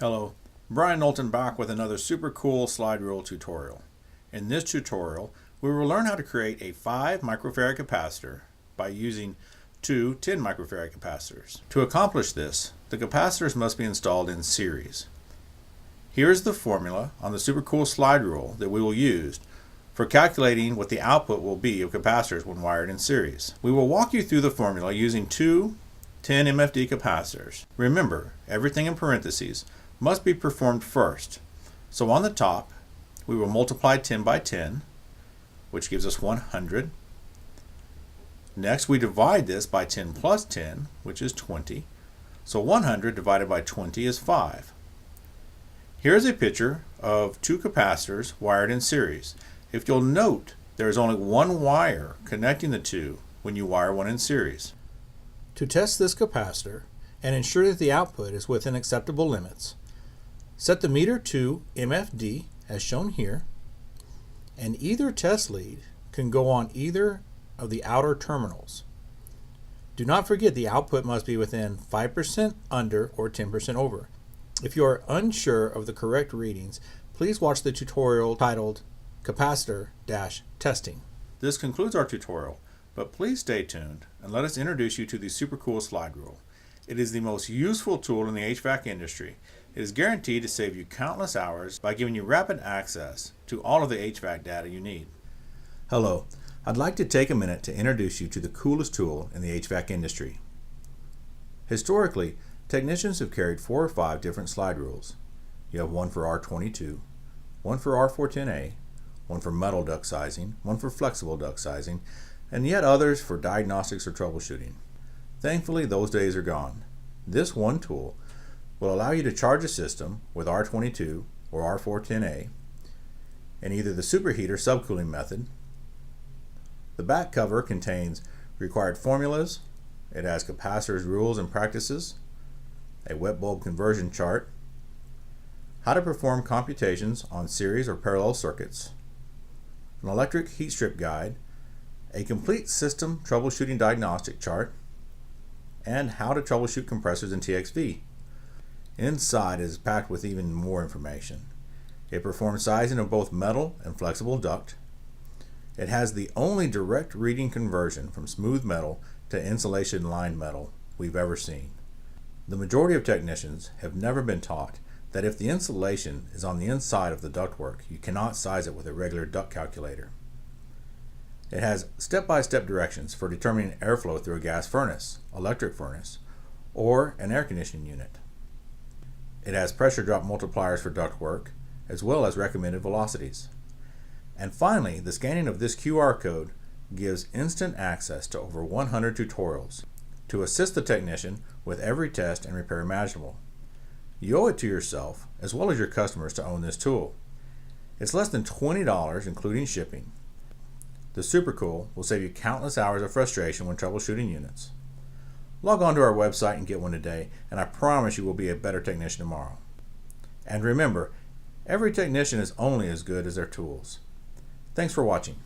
Hello, Brian Knowlton back with another super cool slide rule tutorial. In this tutorial, we will learn how to create a 5 microfarad capacitor by using two 10 microfarad capacitors. To accomplish this, the capacitors must be installed in series. Here is the formula on the super cool slide rule that we will use for calculating what the output will be of capacitors when wired in series. We will walk you through the formula using two 10 MFD capacitors. Remember, everything in parentheses must be performed first. So on the top, we will multiply 10 by 10, which gives us 100. Next, we divide this by 10 plus 10, which is 20. So 100 divided by 20 is 5. Here's a picture of two capacitors wired in series. If you'll note, there is only one wire connecting the two when you wire one in series. To test this capacitor and ensure that the output is within acceptable limits, set the meter to MFD as shown here, and either test lead can go on either of the outer terminals. Do not forget the output must be within 5% under or 10% over. If you are unsure of the correct readings, please watch the tutorial titled Capacitor-Testing. This concludes our tutorial, but please stay tuned and let us introduce you to the super cool slide rule. It is the most useful tool in the HVAC industry. It is guaranteed to save you countless hours by giving you rapid access to all of the HVAC data you need. Hello, I'd like to take a minute to introduce you to the coolest tool in the HVAC industry. Historically, technicians have carried 4 or 5 different slide rules. You have one for R22, one for R410A, one for metal duct sizing, one for flexible duct sizing, and yet others for diagnostics or troubleshooting. Thankfully, those days are gone. This one tool will allow you to charge a system with R22 or R410A in either the superheater subcooling method. The back cover contains required formulas. It has capacitors rules and practices, a wet bulb conversion chart, how to perform computations on series or parallel circuits, an electric heat strip guide, a complete system troubleshooting diagnostic chart, and how to troubleshoot compressors in TXV. Inside is packed with even more information. It performs sizing of both metal and flexible duct. It has the only direct reading conversion from smooth metal to insulation lined metal we've ever seen. The majority of technicians have never been taught that if the insulation is on the inside of the ductwork, you cannot size it with a regular duct calculator. It has step-by-step directions for determining airflow through a gas furnace, electric furnace, or an air conditioning unit. It has pressure drop multipliers for ductwork, as well as recommended velocities. And finally, the scanning of this QR code gives instant access to over 100 tutorials to assist the technician with every test and repair imaginable. You owe it to yourself, as well as your customers, to own this tool. It's less than $20 including shipping. The Super Cool will save you countless hours of frustration when troubleshooting units. Log on to our website and get one today, and I promise you will be a better technician tomorrow. And remember, every technician is only as good as their tools. Thanks for watching.